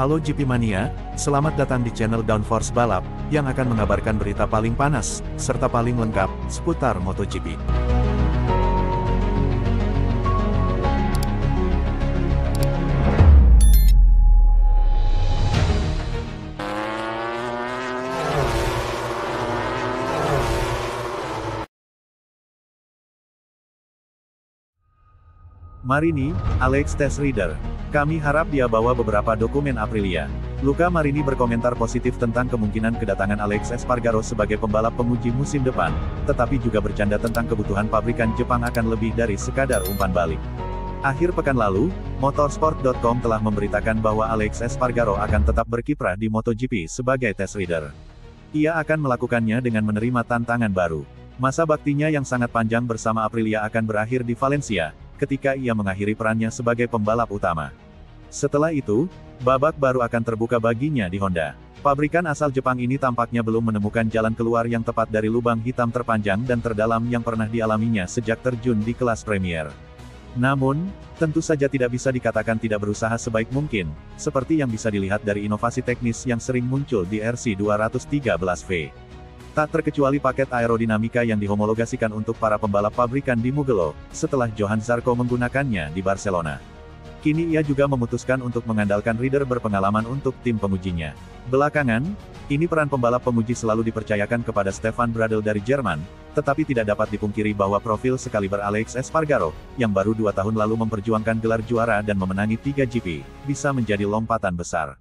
Halo GP Mania, selamat datang di channel Downforce Balap, yang akan mengabarkan berita paling panas, serta paling lengkap, seputar MotoGP. Marini, Alex Test Reader. Kami harap dia bawa beberapa dokumen Aprilia. Luca Marini berkomentar positif tentang kemungkinan kedatangan Alex Espargaro sebagai pembalap penguji musim depan, tetapi juga bercanda tentang kebutuhan pabrikan Jepang akan lebih dari sekadar umpan balik. Akhir pekan lalu, motorsport.com telah memberitakan bahwa Alex Espargaro akan tetap berkiprah di MotoGP sebagai test reader. Ia akan melakukannya dengan menerima tantangan baru. Masa baktinya yang sangat panjang bersama Aprilia akan berakhir di Valencia, ketika ia mengakhiri perannya sebagai pembalap utama. Setelah itu, babak baru akan terbuka baginya di Honda. Pabrikan asal Jepang ini tampaknya belum menemukan jalan keluar yang tepat dari lubang hitam terpanjang dan terdalam yang pernah dialaminya sejak terjun di kelas Premier. Namun, tentu saja tidak bisa dikatakan tidak berusaha sebaik mungkin, seperti yang bisa dilihat dari inovasi teknis yang sering muncul di RC213V. Tak terkecuali paket aerodinamika yang dihomologasikan untuk para pembalap pabrikan di Mugello, setelah Johan Zarco menggunakannya di Barcelona. Kini ia juga memutuskan untuk mengandalkan rider berpengalaman untuk tim pengujinya. Belakangan, ini peran pembalap penguji selalu dipercayakan kepada Stefan Bradl dari Jerman, tetapi tidak dapat dipungkiri bahwa profil sekaliber Alex Espargaro, yang baru 2 tahun lalu memperjuangkan gelar juara dan memenangi 3 GP, bisa menjadi lompatan besar.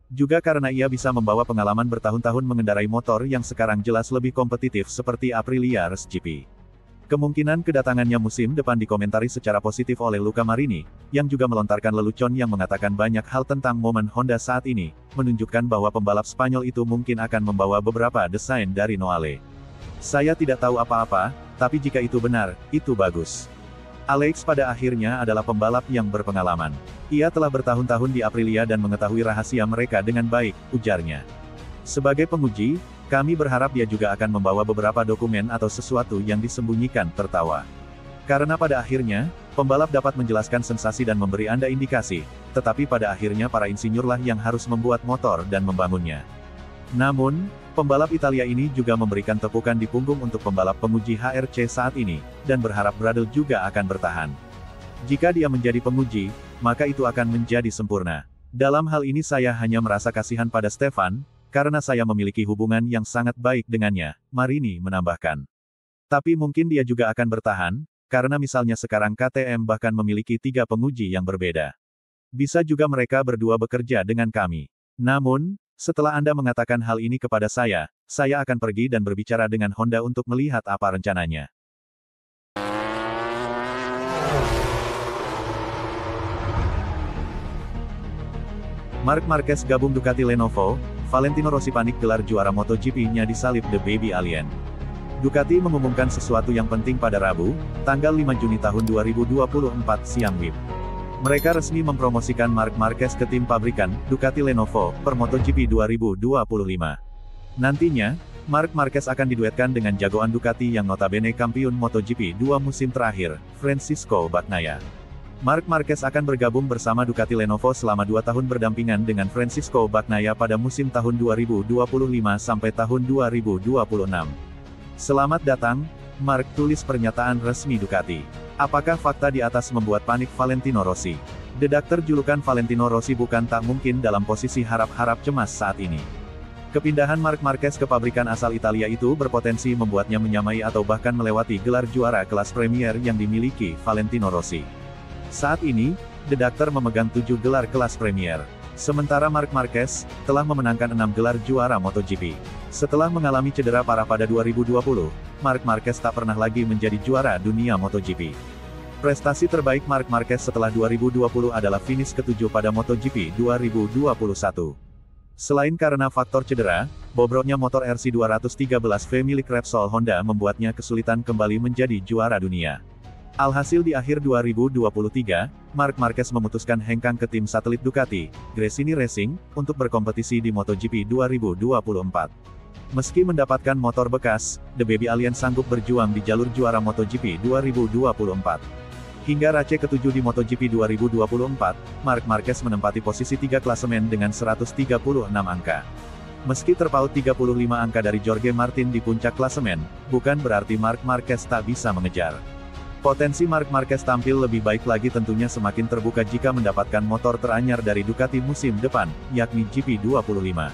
Juga karena ia bisa membawa pengalaman bertahun-tahun mengendarai motor yang sekarang jelas lebih kompetitif seperti Aprilia Race GP. Kemungkinan kedatangannya musim depan dikomentari secara positif oleh Luca Marini, yang juga melontarkan lelucon yang mengatakan banyak hal tentang momen Honda saat ini, menunjukkan bahwa pembalap Spanyol itu mungkin akan membawa beberapa desain dari Noale. Saya tidak tahu apa-apa, tapi jika itu benar, itu bagus. Alex pada akhirnya adalah pembalap yang berpengalaman. Ia telah bertahun-tahun di Aprilia dan mengetahui rahasia mereka dengan baik, ujarnya. Sebagai penguji, kami berharap dia juga akan membawa beberapa dokumen atau sesuatu yang disembunyikan, tertawa. Karena pada akhirnya, pembalap dapat menjelaskan sensasi dan memberi Anda indikasi, tetapi pada akhirnya para insinyurlah yang harus membuat motor dan membangunnya. Namun, pembalap Italia ini juga memberikan tepukan di punggung untuk pembalap penguji HRC saat ini, dan berharap Bradl juga akan bertahan. Jika dia menjadi penguji, maka itu akan menjadi sempurna. Dalam hal ini saya hanya merasa kasihan pada Stefan, karena saya memiliki hubungan yang sangat baik dengannya, Marini menambahkan. Tapi mungkin dia juga akan bertahan, karena misalnya sekarang KTM bahkan memiliki 3 penguji yang berbeda. Bisa juga mereka berdua bekerja dengan kami. Namun, setelah Anda mengatakan hal ini kepada saya akan pergi dan berbicara dengan Honda untuk melihat apa rencananya. Marc Marquez gabung Ducati Lenovo, Valentino Rossi panik gelar juara MotoGP-nya disalip The Baby Alien. Ducati mengumumkan sesuatu yang penting pada Rabu, tanggal 5 Juni tahun 2024 siang WIB. Mereka resmi mempromosikan Marc Marquez ke tim pabrikan, Ducati Lenovo, per MotoGP 2025. Nantinya, Marc Marquez akan diduetkan dengan jagoan Ducati yang notabene kampiun MotoGP 2 musim terakhir, Francisco Bagnaia. Marc Marquez akan bergabung bersama Ducati Lenovo selama 2 tahun berdampingan dengan Francisco Bagnaia pada musim tahun 2025 sampai tahun 2026. Selamat datang, Marc, tulis pernyataan resmi Ducati. Apakah fakta di atas membuat panik Valentino Rossi? Redaktur julukan Valentino Rossi bukan tak mungkin dalam posisi harap-harap cemas saat ini. Kepindahan Marc Marquez ke pabrikan asal Italia itu berpotensi membuatnya menyamai atau bahkan melewati gelar juara kelas Premier yang dimiliki Valentino Rossi. Saat ini, redaktur memegang 7 gelar kelas Premier. Sementara Marc Marquez telah memenangkan 6 gelar juara MotoGP. Setelah mengalami cedera parah pada 2020, Marc Marquez tak pernah lagi menjadi juara dunia MotoGP. Prestasi terbaik Marc Marquez setelah 2020 adalah finish ke-7 pada MotoGP 2021. Selain karena faktor cedera, bobroknya motor RC213V milik Repsol Honda membuatnya kesulitan kembali menjadi juara dunia. Alhasil di akhir 2023, Marc Marquez memutuskan hengkang ke tim satelit Ducati, Gresini Racing, untuk berkompetisi di MotoGP 2024. Meski mendapatkan motor bekas, The Baby Alien sanggup berjuang di jalur juara MotoGP 2024. Hingga race ke-7 di MotoGP 2024, Marc Marquez menempati posisi 3 klasemen dengan 136 angka. Meski terpaut 35 angka dari Jorge Martin di puncak klasemen, bukan berarti Marc Marquez tak bisa mengejar. Potensi Marc Marquez tampil lebih baik lagi tentunya semakin terbuka jika mendapatkan motor teranyar dari Ducati musim depan, yakni GP25.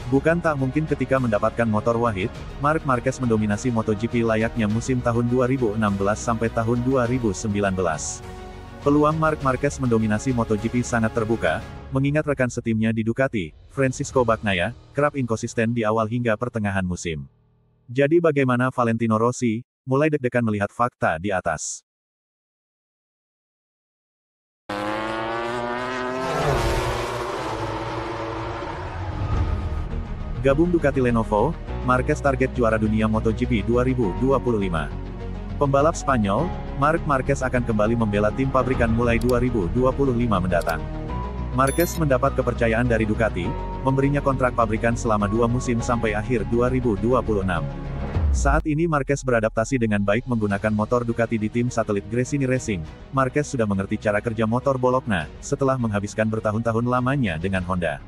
Bukan tak mungkin ketika mendapatkan motor wahid, Marc Marquez mendominasi MotoGP layaknya musim tahun 2016 sampai tahun 2019. Peluang Marc Marquez mendominasi MotoGP sangat terbuka, mengingat rekan setimnya di Ducati, Francisco Bagnaia, kerap inkonsisten di awal hingga pertengahan musim. Jadi bagaimana Valentino Rossi, mulai deg-degan melihat fakta di atas. Gabung Ducati Lenovo, Marquez target juara dunia MotoGP 2025. Pembalap Spanyol, Marc Marquez akan kembali membela tim pabrikan mulai 2025 mendatang. Marquez mendapat kepercayaan dari Ducati, memberinya kontrak pabrikan selama 2 musim sampai akhir 2026. Saat ini Marquez beradaptasi dengan baik menggunakan motor Ducati di tim satelit Gresini Racing. Marquez sudah mengerti cara kerja motor Bologna, setelah menghabiskan bertahun-tahun lamanya dengan Honda.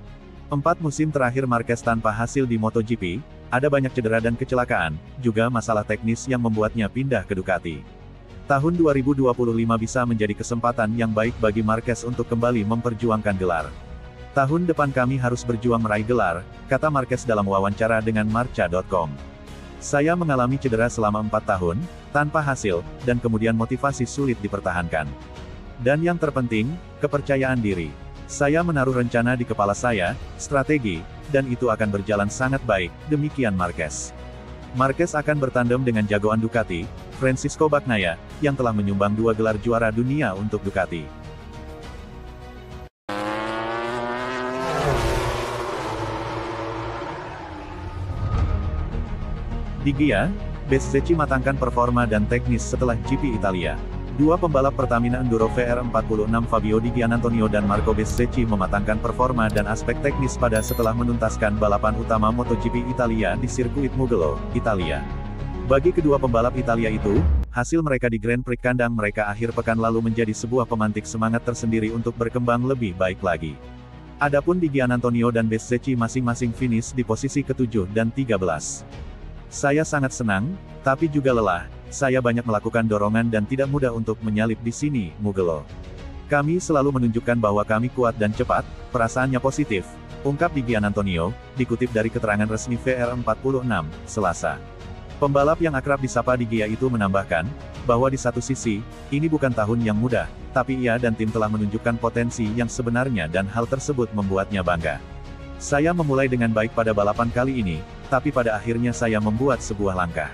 4 musim terakhir Marquez tanpa hasil di MotoGP, ada banyak cedera dan kecelakaan, juga masalah teknis yang membuatnya pindah ke Ducati. Tahun 2025 bisa menjadi kesempatan yang baik bagi Marquez untuk kembali memperjuangkan gelar. Tahun depan kami harus berjuang meraih gelar, kata Marquez dalam wawancara dengan Marca.com. Saya mengalami cedera selama 4 tahun, tanpa hasil, dan kemudian motivasi sulit dipertahankan. Dan yang terpenting, kepercayaan diri. Saya menaruh rencana di kepala saya, strategi, dan itu akan berjalan sangat baik, demikian Marquez. Marquez akan bertandem dengan jagoan Ducati, Francisco Bagnaia, yang telah menyumbang 2 gelar juara dunia untuk Ducati. Di Gia, Bezzecchi matangkan performa dan teknis setelah GP Italia. 2 pembalap Pertamina Enduro VR46 Fabio Di Giannantonio dan Marco Bezzecchi mematangkan performa dan aspek teknis setelah menuntaskan balapan utama MotoGP Italia di sirkuit Mugello, Italia. Bagi kedua pembalap Italia itu, hasil mereka di Grand Prix kandang mereka akhir pekan lalu menjadi sebuah pemantik semangat tersendiri untuk berkembang lebih baik lagi. Adapun Di Giannantonio dan Bezzecchi masing-masing finish di posisi ke-7 dan 13. Saya sangat senang, tapi juga lelah. Saya banyak melakukan dorongan dan tidak mudah untuk menyalip di sini, Mugello. Kami selalu menunjukkan bahwa kami kuat dan cepat, perasaannya positif, ungkap Di Giannantonio, dikutip dari keterangan resmi VR46, Selasa. Pembalap yang akrab disapa Di Gia itu menambahkan, bahwa di satu sisi, ini bukan tahun yang mudah, tapi ia dan tim telah menunjukkan potensi yang sebenarnya dan hal tersebut membuatnya bangga. Saya memulai dengan baik pada balapan kali ini, tapi pada akhirnya saya membuat sebuah langkah.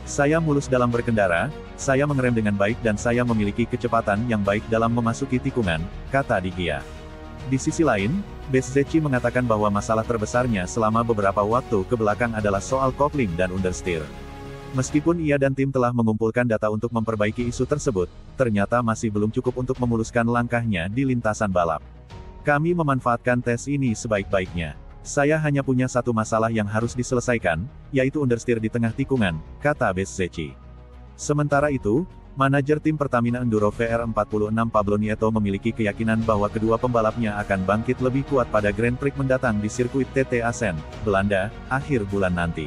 Saya mulus dalam berkendara, saya mengerem dengan baik dan saya memiliki kecepatan yang baik dalam memasuki tikungan, kata Di Gia. Di sisi lain, Bezzecchi mengatakan bahwa masalah terbesarnya selama beberapa waktu ke belakang adalah soal kopling dan understeer. Meskipun ia dan tim telah mengumpulkan data untuk memperbaiki isu tersebut, ternyata masih belum cukup untuk memuluskan langkahnya di lintasan balap. Kami memanfaatkan tes ini sebaik-baiknya. Saya hanya punya satu masalah yang harus diselesaikan, yaitu understeer di tengah tikungan, kata Bezzecchi. Sementara itu, manajer tim Pertamina Enduro VR46 Pablo Nieto memiliki keyakinan bahwa kedua pembalapnya akan bangkit lebih kuat pada Grand Prix mendatang di sirkuit TT Assen, Belanda, akhir bulan nanti.